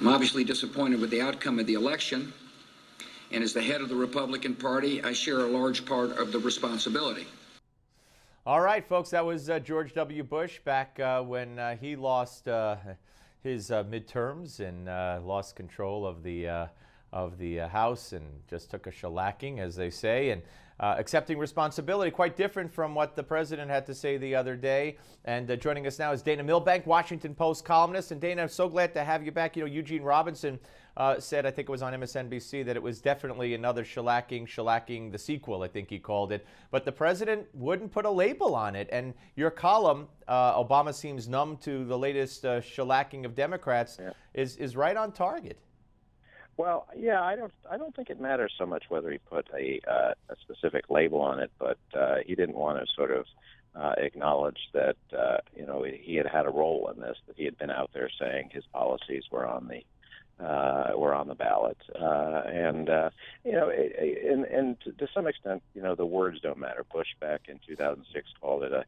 I'm obviously disappointed with the outcome of the election, and as the head of the Republican Party, I share a large part of the responsibility. All right, folks, that was George W. Bush back when he lost his midterms and lost control of the House and just took a shellacking, as they say, and accepting responsibility. Quite different from what the president had to say the other day. And joining us now is Dana Milbank, Washington Post columnist. And Dana, I'm so glad to have you back. You know, Eugene Robinson said, I think it was on MSNBC, that it was definitely another shellacking the sequel, I think he called it. But the president wouldn't put a label on it. And your column, Obama seems numb to the latest shellacking of Democrats, is right on target. Well, yeah, I don't think it matters so much whether he put a specific label on it, but he didn't want to sort of acknowledge that he had a role in this, that he had been out there saying his policies were on the ballot, and to some extent, the words don't matter. Bush back in 2006 called it a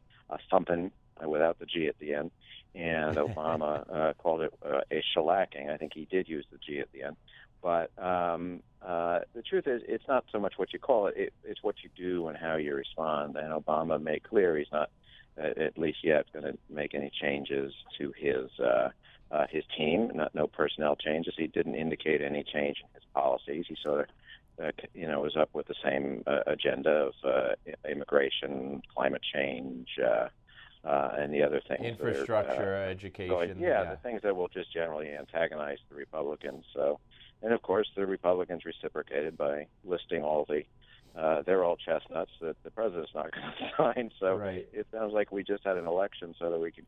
thumping without the G at the end, and Obama called it a shellacking. I think he did use the G at the end. But the truth is, it's not so much what you call it, it's what you do and how you respond. And Obama made clear he's not, at least yet, going to make any changes to his team, no personnel changes. He didn't indicate any change in his policies. He sort of, was up with the same agenda of immigration, climate change, and the other things. Infrastructure, education. The things that will just generally antagonize the Republicans. And of course, the Republicans reciprocated by listing all their old chestnuts that the president's not going to sign. So It sounds like we just had an election so that we can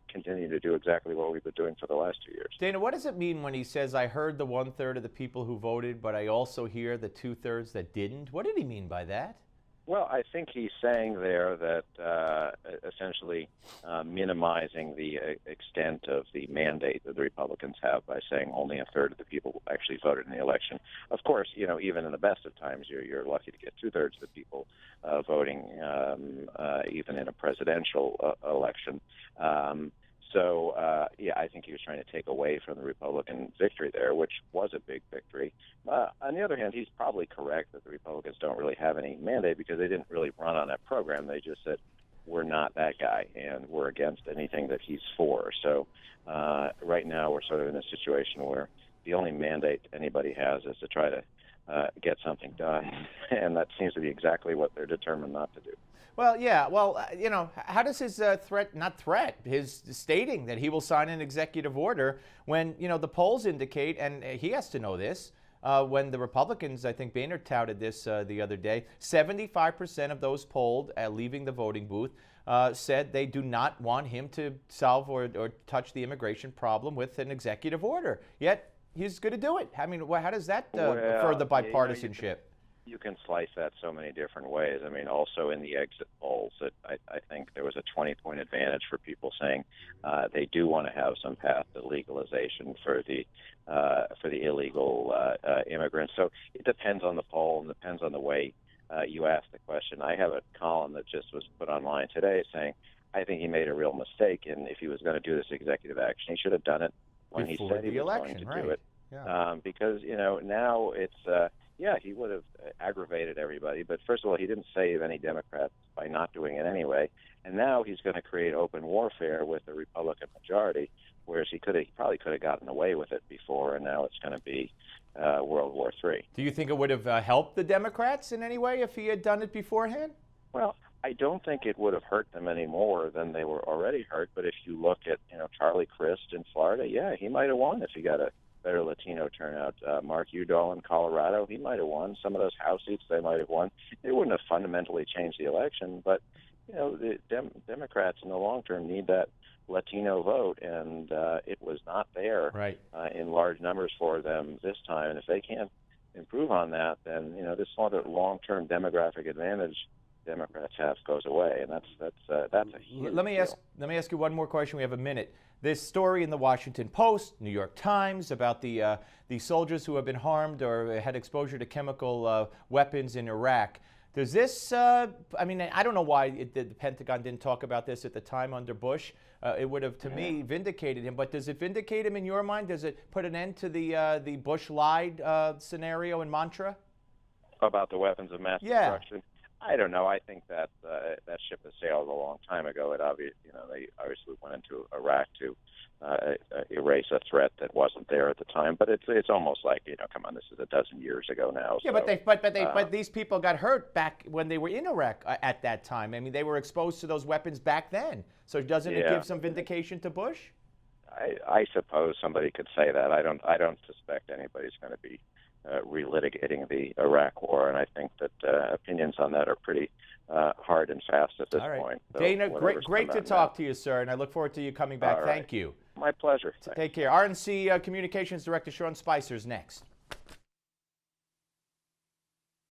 continue to do exactly what we've been doing for the last 2 years. Dana, what does it mean when he says, I heard the 1/3 of the people who voted, but I also hear the 2/3 that didn't? What did he mean by that? Well, I think he's saying there that essentially minimizing the extent of the mandate that the Republicans have by saying only 1/3 of the people actually voted in the election. Of course, even in the best of times, you're lucky to get 2/3 of the people voting, even in a presidential election. I think he was trying to take away from the Republican victory there, which was a big victory. On the other hand, he's probably correct that the Republicans don't really have any mandate because they didn't really run on that program. They just said, we're not that guy, and we're against anything that he's for. So right now we're sort of in a situation where the only mandate anybody has is to try to get something done, and that seems to be exactly what they're determined not to do. Well, yeah. Well, how does his his stating that he will sign an executive order when, the polls indicate, and he has to know this, when the Republicans, I think Boehner touted this the other day, 75% of those polled leaving the voting booth said they do not want him to solve or touch the immigration problem with an executive order. Yet he's going to do it. I mean, how does that further bipartisanship? You can slice that so many different ways. I mean, also in the exit polls, I think there was a 20-point advantage for people saying they do want to have some path to legalization for the illegal immigrants. So it depends on the poll and depends on the way you ask the question. I have a column that just was put online today saying I think he made a real mistake, and if he was going to do this executive action, he should have done it when he said he was going to do it. Yeah. Because now it's. He would have aggravated everybody. But first of all, he didn't save any Democrats by not doing it anyway. And now he's going to create open warfare with the Republican majority, whereas he probably could have gotten away with it before, and now it's going to be World War III. Do you think it would have helped the Democrats in any way if he had done it beforehand? Well, I don't think it would have hurt them any more than they were already hurt. But if you look at Charlie Crist in Florida, he might have won if he got a better Latino turnout. Mark Udall in Colorado, he might have won. Some of those House seats they might have won. It wouldn't have fundamentally changed the election, but the Democrats in the long term need that Latino vote, and it was not there in large numbers for them this time. And if they can't improve on that, then this sort of long-term demographic advantage Democrats have goes away, and that's a huge Let me ask you one more question. We have a minute. This story in the Washington Post, New York Times, about the soldiers who have been harmed or had exposure to chemical weapons in Iraq. Does this, I mean, I don't know why the Pentagon didn't talk about this at the time under Bush. It would have, to me, vindicated him. But does it vindicate him in your mind? Does it put an end to the Bush lied scenario and mantra? About the weapons of mass destruction? I don't know. I think that that ship has sailed a long time ago. They obviously went into Iraq to erase a threat that wasn't there at the time. But it's almost like, come on, this is a dozen years ago now. Yeah, so, but these people got hurt back when they were in Iraq at that time. I mean, they were exposed to those weapons back then. So doesn't it give some vindication to Bush? I suppose somebody could say that. I don't suspect anybody's going to be relitigating the Iraq War, and I think that opinions on that are pretty hard and fast at this point. So Dana, great to talk to you, sir, and I look forward to you coming back. Thank you. My pleasure. Take care. RNC Communications Director Sean Spicer is next.